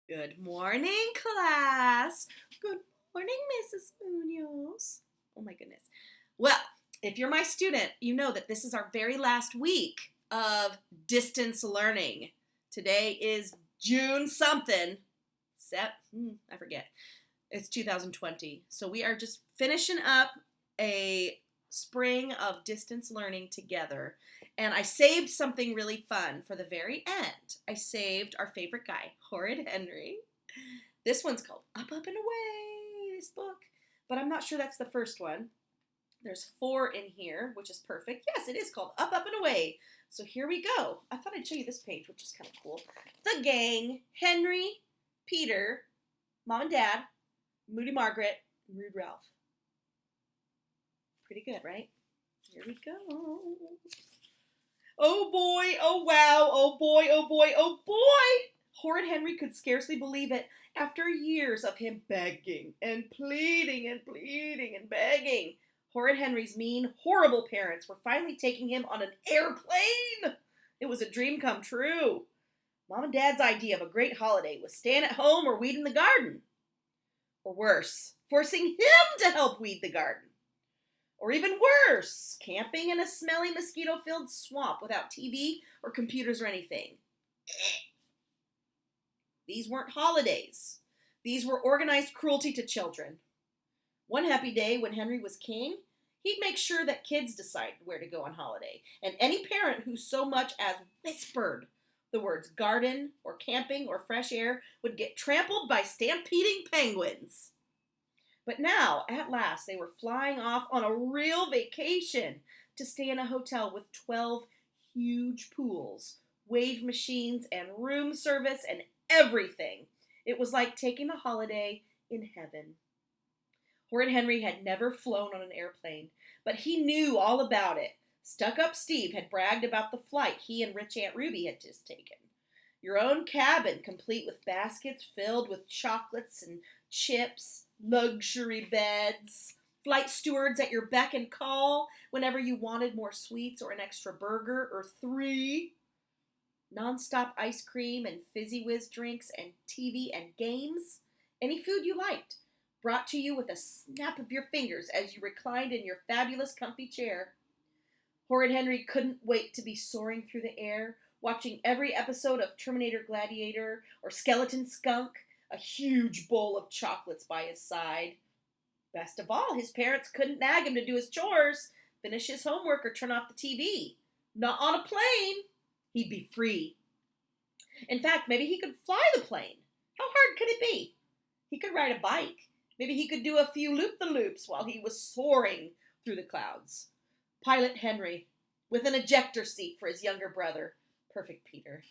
Good morning, class. Good morning, Mrs. Munoz. Oh my goodness. Well, if you're my student, you know that this is our very last week of distance learning. Today is June something. I forget. It's 2020. So we are just finishing up a spring of distance learning together. And I saved something really fun for the very end. I saved our favorite guy, Horrid Henry. This one's called Up, Up, and Away, this book. But I'm not sure that's the first one. There's 4 in here, which is perfect. Yes, it is called Up, Up, and Away. So here we go. I thought I'd show you this page, which is kind of cool. The gang, Henry, Peter, Mom and Dad, Moody Margaret, and Rude Ralph. Pretty good, right? Here we go. Oh boy, oh wow, oh boy, oh boy, oh boy! Horrid Henry could scarcely believe it after years of him begging and pleading and pleading and begging. Horrid Henry's mean, horrible parents were finally taking him on an airplane. It was a dream come true. Mom and Dad's idea of a great holiday was staying at home or weeding the garden. Or worse, forcing him to help weed the garden. Or even worse, camping in a smelly mosquito-filled swamp without TV or computers or anything. These weren't holidays. These were organized cruelty to children. One happy day when Henry was king, he'd make sure that kids decided where to go on holiday, and any parent who so much as whispered the words garden or camping or fresh air would get trampled by stampeding penguins. But now, at last, they were flying off on a real vacation to stay in a hotel with 12 huge pools, wave machines, and room service, and everything. It was like taking a holiday in heaven. Horrid Henry had never flown on an airplane, but he knew all about it. Stuck-up Steve had bragged about the flight he and rich Aunt Ruby had just taken. Your own cabin, complete with baskets filled with chocolates and chips, luxury beds, flight stewards at your beck and call whenever you wanted more sweets or an extra burger or 3, nonstop ice cream and fizzy whiz drinks and TV and games, any food you liked, brought to you with a snap of your fingers as you reclined in your fabulous comfy chair. Horrid Henry couldn't wait to be soaring through the air, watching every episode of Terminator Gladiator or Skeleton Skunk, a huge bowl of chocolates by his side. Best of all, his parents couldn't nag him to do his chores, finish his homework, or turn off the TV. Not on a plane. He'd be free. In fact, maybe he could fly the plane. How hard could it be? He could ride a bike. Maybe he could do a few loop-the-loops while he was soaring through the clouds. Pilot Henry, with an ejector seat for his younger brother. Perfect Peter.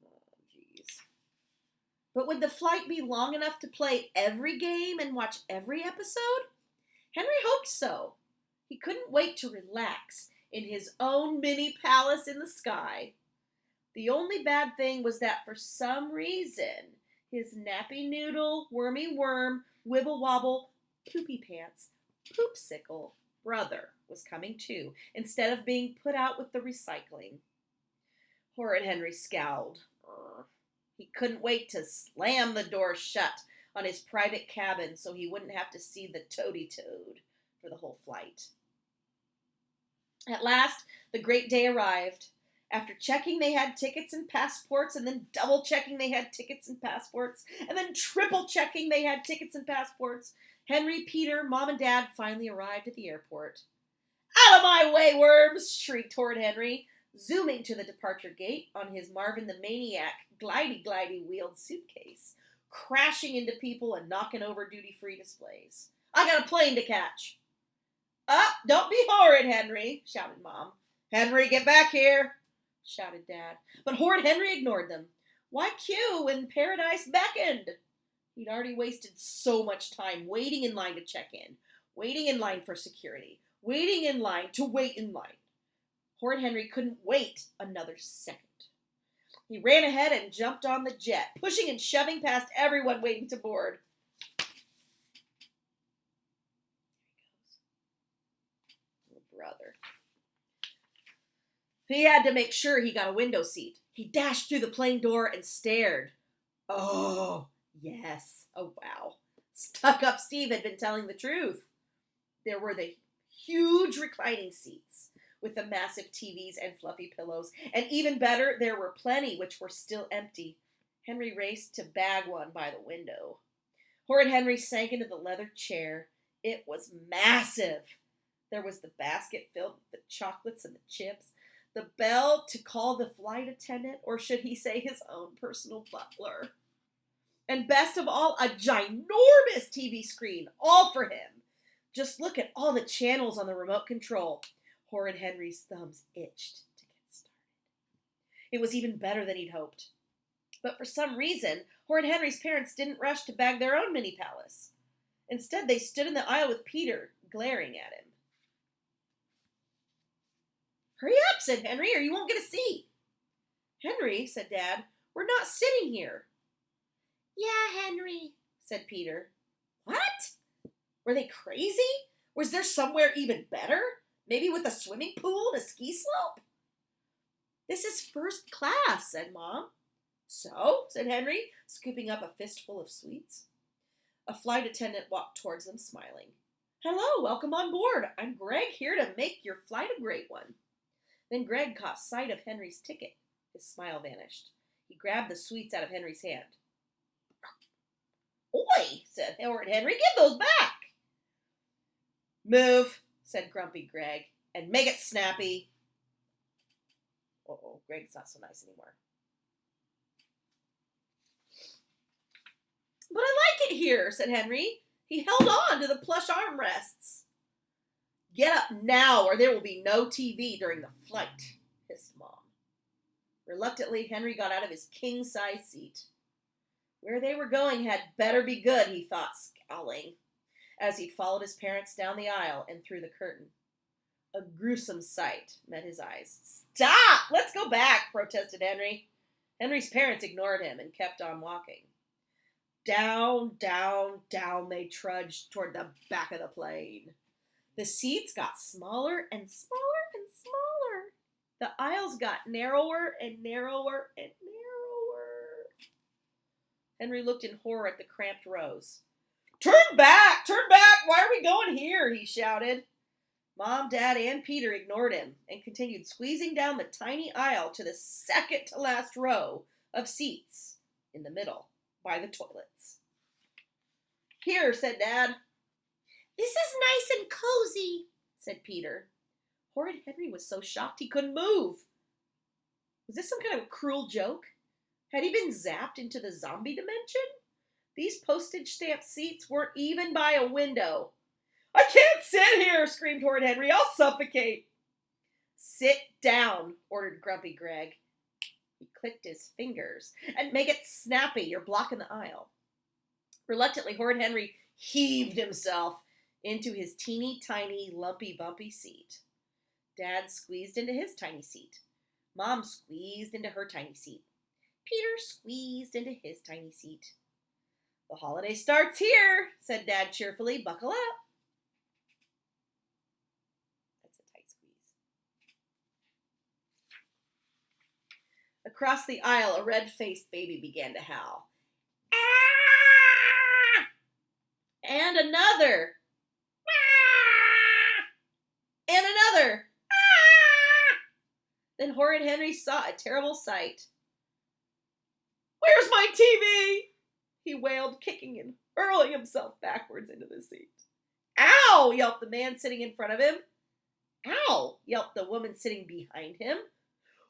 Oh, jeez. But would the flight be long enough to play every game and watch every episode? Henry hoped so. He couldn't wait to relax in his own mini palace in the sky. The only bad thing was that for some reason, his nappy noodle, wormy worm, wibble wobble, poopy pants, poopsicle brother was coming too, instead of being put out with the recycling. Horrid Henry scowled. He couldn't wait to slam the door shut on his private cabin so he wouldn't have to see the toady-toad for the whole flight. At last, the great day arrived. After checking they had tickets and passports, and then double checking they had tickets and passports, and then triple checking they had tickets and passports, Henry, Peter, Mom, and Dad finally arrived at the airport. Out of my way, worms! Shrieked Horrid Henry, zooming to the departure gate on his Marvin the Maniac glidey wheeled suitcase, crashing into people and knocking over duty-free displays. I got a plane to catch. Up, don't be horrid, Henry, shouted Mom. Henry, get back here, shouted Dad. But Horrid Henry ignored them. Why queue when paradise beckoned? He'd already wasted so much time waiting in line to check in, waiting in line for security, waiting in line to wait in line. Horrid Henry couldn't wait another second. He ran ahead and jumped on the jet, pushing and shoving past everyone waiting to board. There he goes. Little brother. He had to make sure he got a window seat. He dashed through the plane door and stared. Oh, yes. Oh, wow. Stuck-up Steve had been telling the truth. There were the huge reclining seats with the massive TVs and fluffy pillows. And even better, there were plenty which were still empty. Henry raced to bag one by the window. Horrid Henry sank into the leather chair. It was massive. There was the basket filled with the chocolates and the chips, the bell to call the flight attendant, or should he say his own personal butler. And best of all, a ginormous TV screen, all for him. Just look at all the channels on the remote control. Horrid Henry's thumbs itched to get started. It was even better than he'd hoped. But for some reason, Horrid Henry's parents didn't rush to bag their own mini palace. Instead, they stood in the aisle with Peter, glaring at him. "Hurry up," said Henry, "or you won't get a seat." "Henry," said Dad, "we're not sitting here." "Yeah, Henry," said Peter. "What? Were they crazy? Was there somewhere even better? Maybe with a swimming pool and a ski slope?" "This is first class," said Mom. "So?" said Henry, scooping up a fistful of sweets. A flight attendant walked towards them, smiling. "Hello, welcome on board. I'm Greg, here to make your flight a great one." Then Greg caught sight of Henry's ticket. His smile vanished. He grabbed the sweets out of Henry's hand. "Oi," said Horrid Henry, "give those back." "Move," said grumpy Greg, "and make it snappy." Uh-oh, Greg's not so nice anymore. "But I like it here," said Henry. He held on to the plush armrests. "Get up now, or there will be no TV during the flight," hissed Mom. Reluctantly, Henry got out of his king-size seat. Where they were going had better be good, he thought, scowling, as he followed his parents down the aisle and through the curtain. A gruesome sight met his eyes. "Stop! Let's go back," protested Henry. Henry's parents ignored him and kept on walking. Down, down, down they trudged toward the back of the plane. The seats got smaller and smaller and smaller. The aisles got narrower and narrower and narrower. Henry looked in horror at the cramped rows. Turn back! Turn back! Why are we going here?" he shouted. Mom, Dad, and Peter ignored him and continued squeezing down the tiny aisle to the second-to-last row of seats in the middle by the toilets. "Here," said Dad. "This is nice and cozy," said Peter. Horrid Henry was so shocked he couldn't move. Was this some kind of cruel joke? Had he been zapped into the zombie dimension? These postage stamp seats weren't even by a window. "I can't sit here," screamed Horrid Henry. "I'll suffocate." "Sit down," ordered grumpy Greg. He clicked his fingers. "And make it snappy. You're blocking the aisle." Reluctantly, Horrid Henry heaved himself into his teeny tiny lumpy bumpy seat. Dad squeezed into his tiny seat. Mom squeezed into her tiny seat. Peter squeezed into his tiny seat. "The holiday starts here," said Dad cheerfully. "Buckle up." That's a tight squeeze. Across the aisle, a red-faced baby began to howl. "Ah!" And another. "Ah!" And another. "Ah!" Then Horrid Henry saw a terrible sight. "Where's my TV?" he wailed, kicking and hurling himself backwards into the seat. "Ow!" yelped the man sitting in front of him. "Ow!" yelped the woman sitting behind him.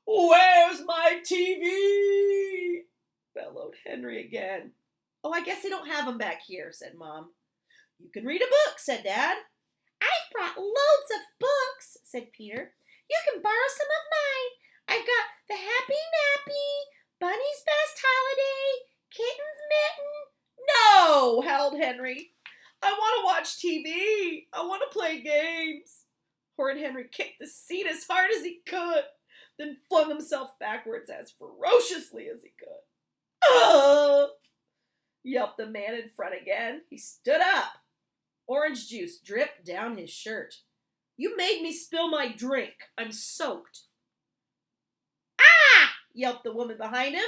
"Where's my TV?" bellowed Henry again. "Oh, I guess they don't have them back here," said Mom. "You can read a book," said Dad. "I've brought loads of books," said Peter. "You can borrow some of mine. I've got The Happy Nappy, Bunny's Best Holiday, Kitten's Mitten." "No," howled Henry. "I want to watch TV. I want to play games." Horrid Henry kicked the seat as hard as he could, then flung himself backwards as ferociously as he could. "Ugh!" yelped the man in front again. He stood up. Orange juice dripped down his shirt. "You made me spill my drink. I'm soaked." yelped the woman behind him.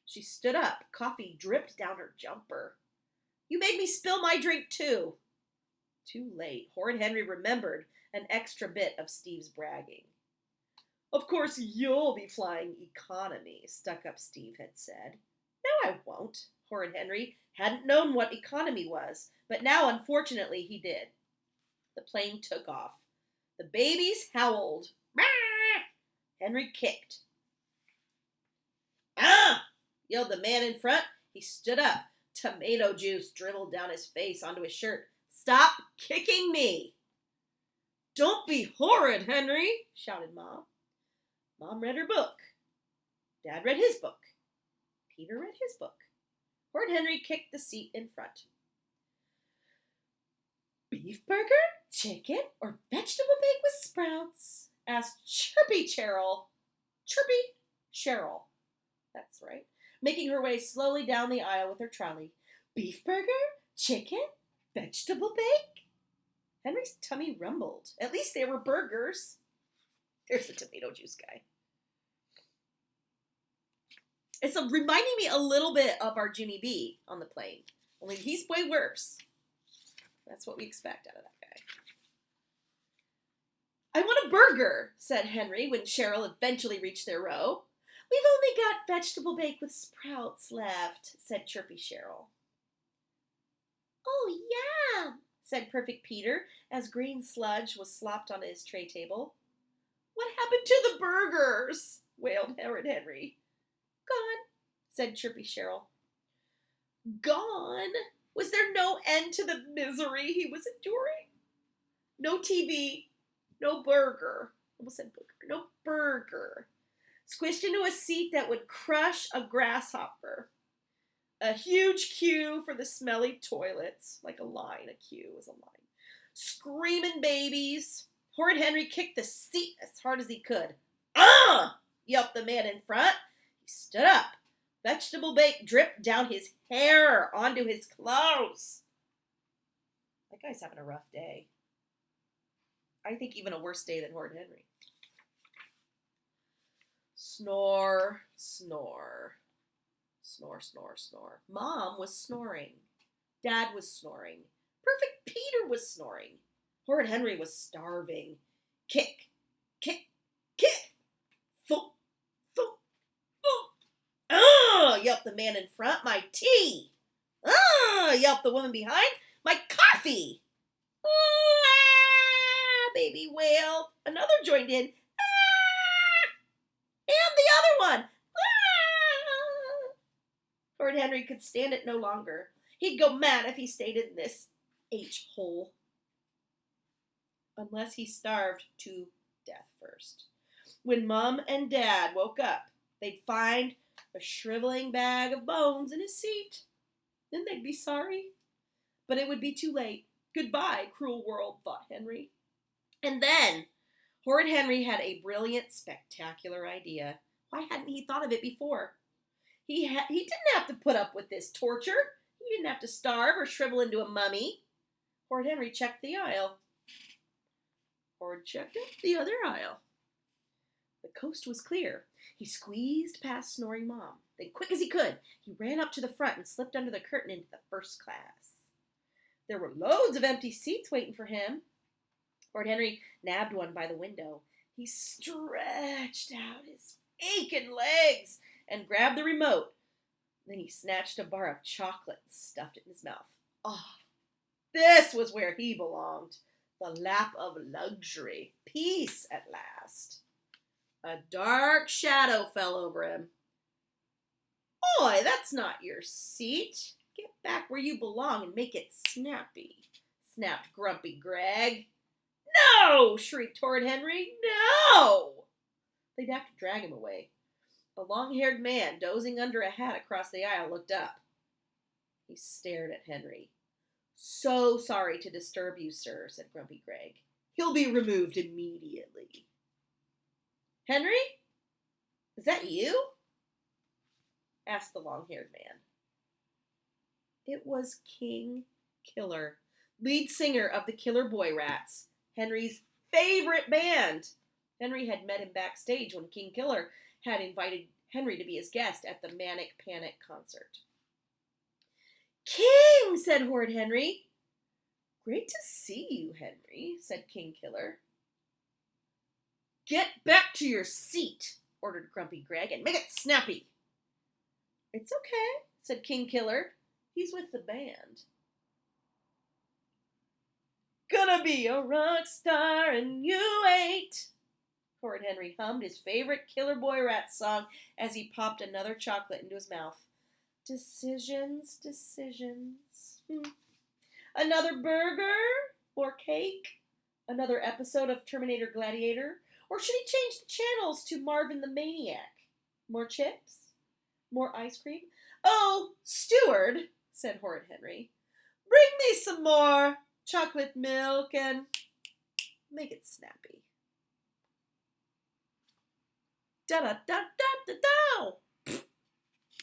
She stood up. Coffee dripped down her jumper. You made me spill my drink, too. Too late. Horrid Henry remembered an extra bit of Steve's bragging. Of course you'll be flying economy, stuck-up Steve had said. No, I won't. Horrid Henry hadn't known what economy was, but now, unfortunately, he did. The plane took off. The babies howled. Henry kicked. Ah! Yelled the man in front. He stood up. Tomato juice dribbled down his face onto his shirt. Stop kicking me! Don't be horrid, Henry, shouted Mom. Mom read her book. Dad read his book. Peter read his book. Horrid Henry kicked the seat in front. Beef burger, chicken, or vegetable bake with sprouts? Asked Chirpy Cheryl. Chirpy Cheryl. That's right. Making her way slowly down the aisle with her trolley. Beef burger, chicken, vegetable bake? Henry's tummy rumbled. At least they were burgers. There's the tomato juice guy. It's reminding me a little bit of our Jimmy B on the plane. Only he's way worse. That's what we expect out of that guy. I want a burger, said Henry when Cheryl eventually reached their row. We've only got vegetable bake with sprouts left, said Chirpy Cheryl. Oh, yeah, said Perfect Peter as green sludge was slopped onto his tray table. What happened to the burgers? Wailed Horrid Henry. Gone, said Chirpy Cheryl. Gone? Was there no end to the misery he was enduring? No TV, no burger. I almost said burger. No burger. Squished into a seat that would crush a grasshopper. A huge queue for the smelly toilets. Like a line. A queue was a line. Screaming babies. Horrid Henry kicked the seat as hard as he could. Ah! Yelped the man in front. He stood up. Vegetable bake dripped down his hair onto his clothes. That guy's having a rough day. I think even a worse day than Horrid Henry. Snore, snore. Snore, snore, snore. Mom was snoring. Dad was snoring. Perfect Peter was snoring. Horrid Henry was starving. Kick, kick, kick. Thump, thump, thump. Ah! Yelped the man in front. My tea. Ah! Yelped the woman behind. My coffee. Ah! Baby wailed. Another joined in. Ah! And the other one. Ah! Horrid Henry could stand it no longer. He'd go mad if he stayed in this H-hole. Unless he starved to death first. When Mom and Dad woke up, they'd find a shriveling bag of bones in his seat. Then they'd be sorry. But it would be too late. Goodbye, cruel world, thought Henry. And then, Horrid Henry had a brilliant, spectacular idea. Why hadn't he thought of it before? He didn't have to put up with this torture. He didn't have to starve or shrivel into a mummy. Horrid Henry checked the aisle. Horrid checked up the other aisle. The coast was clear. He squeezed past snoring Mom. Then, quick as he could, he ran up to the front and slipped under the curtain into the first class. There were loads of empty seats waiting for him. Horrid Henry nabbed one by the window. He stretched out his aching legs and grabbed the remote. Then he snatched a bar of chocolate and stuffed it in his mouth. Ah, this was where he belonged. The lap of luxury. Peace at last. A dark shadow fell over him. Boy, that's not your seat. Get back where you belong and make it snappy, snapped Grumpy Greg. No! Shrieked Horrid Henry. No! They'd have to drag him away. A long-haired man dozing under a hat across the aisle looked up. He stared at Henry. So sorry to disturb you, sir, said Grumpy Greg. He'll be removed immediately. Henry? Is that you? Asked the long-haired man. It was King Killer, lead singer of the Killer Boy Rats, Henry's favorite band. Henry had met him backstage when King Killer had invited Henry to be his guest at the Manic Panic concert. King, said Horrid Henry. Great to see you, Henry, said King Killer. Get back to your seat, ordered Grumpy Greg, and make it snappy. It's okay, said King Killer. He's with the band. Gonna be a rock star and you ain't. Horrid Henry hummed his favorite Killer Boy Rat song as he popped another chocolate into his mouth. Decisions, decisions. Another burger? Or cake? Another episode of Terminator Gladiator? Or should he change the channels to Marvin the Maniac? More chips? More ice cream? Oh, steward, said Horrid Henry, bring me some more chocolate milk and make it snappy. Da-da-da-da-da-da!